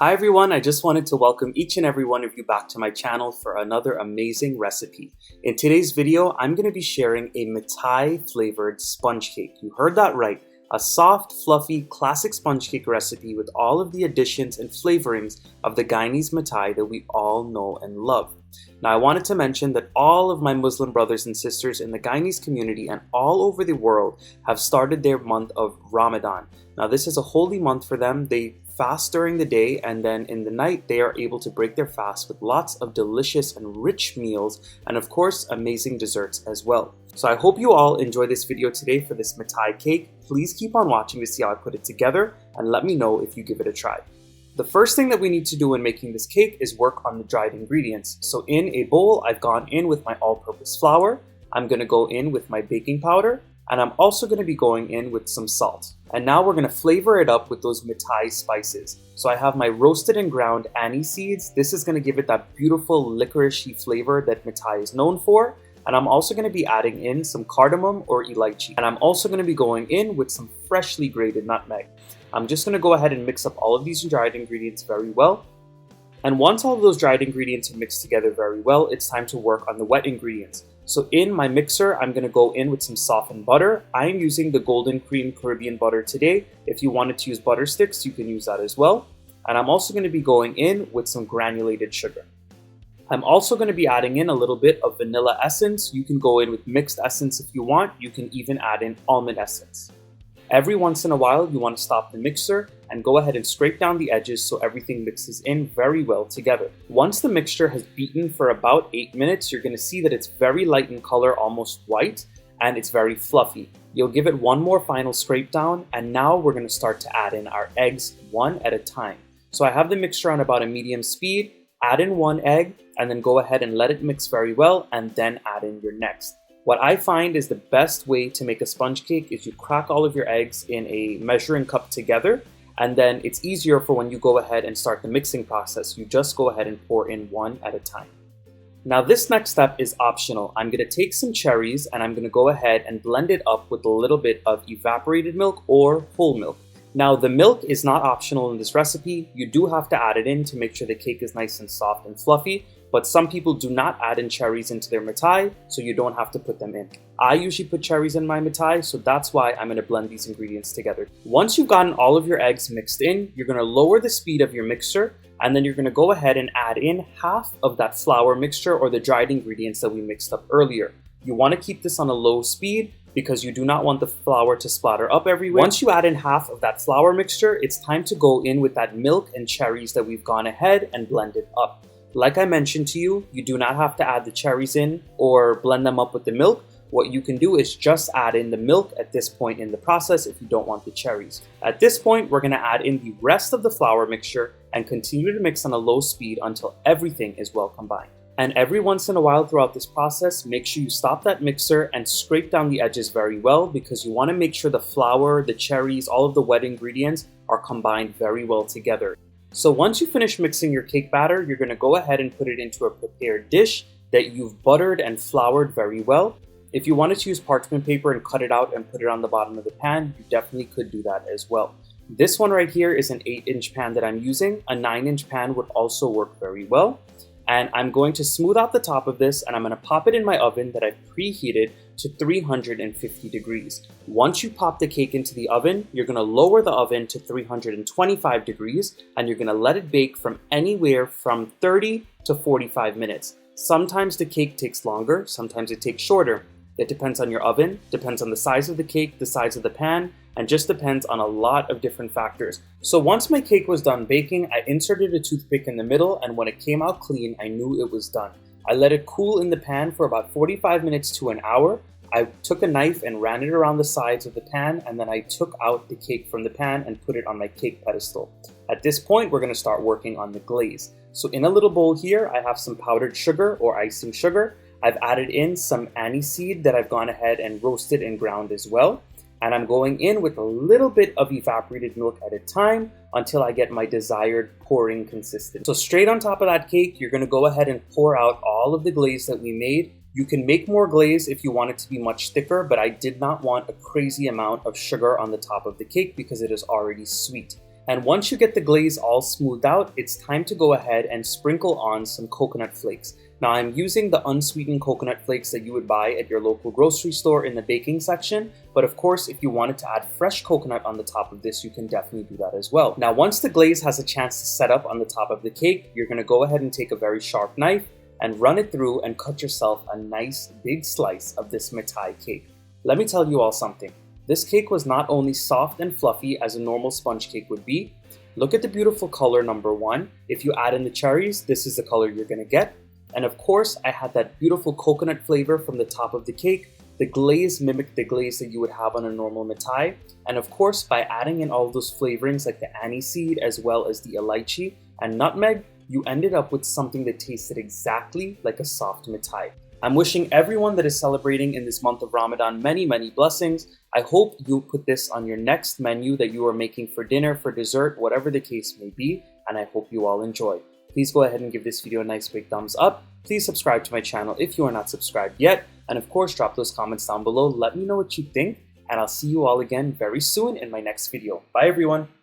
Hi everyone, I just wanted to welcome each and every one of you back to my channel for another amazing recipe. In today's video, I'm going to be sharing a Mithai flavored sponge cake. You heard that right, a soft, fluffy, classic sponge cake recipe with all of the additions and flavorings of the Guyanese Mithai that we all know and love. Now I wanted to mention that all of my Muslim brothers and sisters in the Guyanese community and all over the world have started their month of Ramadan. Now this is a holy month for them. They fast during the day, and then in the night they are able to break their fast with lots of delicious and rich meals and of course amazing desserts as well. So I hope you all enjoy this video today for this Mithai cake. Please keep on watching to see how I put it together and let me know if you give it a try. The first thing that we need to do when making this cake is work on the dried ingredients. So in a bowl, I've gone in with my all-purpose flour. I'm going to go in with my baking powder, and I'm also going to be going in with some salt. And now we're going to flavor it up with those Mithai spices. So I have my roasted and ground anise seeds. This is going to give it that beautiful licoricey flavor that Mithai is known for. And I'm also going to be adding in some cardamom or elaichi. And I'm also going to be going in with some freshly grated nutmeg. I'm just going to go ahead and mix up all of these dried ingredients very well. And once all of those dried ingredients are mixed together very well, it's time to work on the wet ingredients. So in my mixer, I'm going to go in with some softened butter. I'm using the Golden Cream Caribbean butter today. If you wanted to use butter sticks, you can use that as well. And I'm also going to be going in with some granulated sugar. I'm also going to be adding in a little bit of vanilla essence. You can go in with mixed essence if you want. You can even add in almond essence. Every once in a while, you want to stop the mixer and go ahead and scrape down the edges so everything mixes in very well together. Once the mixture has beaten for about 8 minutes, you're going to see that it's very light in color, almost white, and it's very fluffy. You'll give it one more final scrape down, and now we're going to start to add in our eggs one at a time. So I have the mixture on about a medium speed. Add in one egg, and then go ahead and let it mix very well, and then add in your next. What I find is the best way to make a sponge cake is you crack all of your eggs in a measuring cup together, and then it's easier for when you go ahead and start the mixing process. You just go ahead and pour in one at a time. Now this next step is optional. I'm going to take some cherries and I'm going to go ahead and blend it up with a little bit of evaporated milk or whole milk. Now the milk is not optional in this recipe. You do have to add it in to make sure the cake is nice and soft and fluffy. But some people do not add in cherries into their Mithai, so you don't have to put them in. I usually put cherries in my Mithai, so that's why I'm going to blend these ingredients together. Once you've gotten all of your eggs mixed in, you're going to lower the speed of your mixer, and then you're going to go ahead and add in half of that flour mixture or the dried ingredients that we mixed up earlier. You want to keep this on a low speed because you do not want the flour to splatter up everywhere. Once you add in half of that flour mixture, it's time to go in with that milk and cherries that we've gone ahead and blended up. Like I mentioned to you, you do not have to add the cherries in or blend them up with the milk. What you can do is just add in the milk at this point in the process if you don't want the cherries. At this point, we're going to add in the rest of the flour mixture and continue to mix on a low speed until everything is well combined. And every once in a while throughout this process, make sure you stop that mixer and scrape down the edges very well because you want to make sure the flour, the cherries, all of the wet ingredients are combined very well together. So once you finish mixing your cake batter, you're going to go ahead and put it into a prepared dish that you've buttered and floured very well. If you wanted to use parchment paper and cut it out and put it on the bottom of the pan, you definitely could do that as well. This one right here is an 8-inch pan that I'm using. A 9-inch pan would also work very well. And I'm going to smooth out the top of this and I'm going to pop it in my oven that I've preheated to 350 degrees. Once you pop the cake into the oven, you're going to lower the oven to 325 degrees and you're going to let it bake from anywhere from 30 to 45 minutes. Sometimes the cake takes longer, sometimes it takes shorter. It depends on your oven, depends on the size of the cake, the size of the pan, and just depends on a lot of different factors. So once my cake was done baking, I inserted a toothpick in the middle, and when it came out clean, I knew it was done. I let it cool in the pan for about 45 minutes to an hour. I took a knife and ran it around the sides of the pan, and then I took out the cake from the pan and put it on my cake pedestal. At this point, we're going to start working on the glaze. So in a little bowl here, I have some powdered sugar or icing sugar. I've added in some anise seed that I've gone ahead and roasted and ground as well. And I'm going in with a little bit of evaporated milk at a time until I get my desired pouring consistency. So straight on top of that cake, you're going to go ahead and pour out all of the glaze that we made. You can make more glaze if you want it to be much thicker, but I did not want a crazy amount of sugar on the top of the cake because it is already sweet. And once you get the glaze all smoothed out, it's time to go ahead and sprinkle on some coconut flakes. Now I'm using the unsweetened coconut flakes that you would buy at your local grocery store in the baking section, but of course if you wanted to add fresh coconut on the top of this, you can definitely do that as well. Now once the glaze has a chance to set up on the top of the cake, you're going to go ahead and take a very sharp knife and run it through and cut yourself a nice big slice of this Mithai cake. Let me tell you all something. This cake was not only soft and fluffy as a normal sponge cake would be. Look at the beautiful color, number one. If you add in the cherries, this is the color you're going to get. And of course, I had that beautiful coconut flavor from the top of the cake. The glaze mimicked the glaze that you would have on a normal Mithai. And of course, by adding in all those flavorings like the anise seed as well as the elaichi and nutmeg, you ended up with something that tasted exactly like a soft Mithai. I'm wishing everyone that is celebrating in this month of Ramadan many, many blessings. I hope you put this on your next menu that you are making for dinner, for dessert, whatever the case may be, and I hope you all enjoy. Please go ahead and give this video a nice big thumbs up. Please subscribe to my channel if you are not subscribed yet. And of course, drop those comments down below. Let me know what you think. And I'll see you all again very soon in my next video. Bye everyone.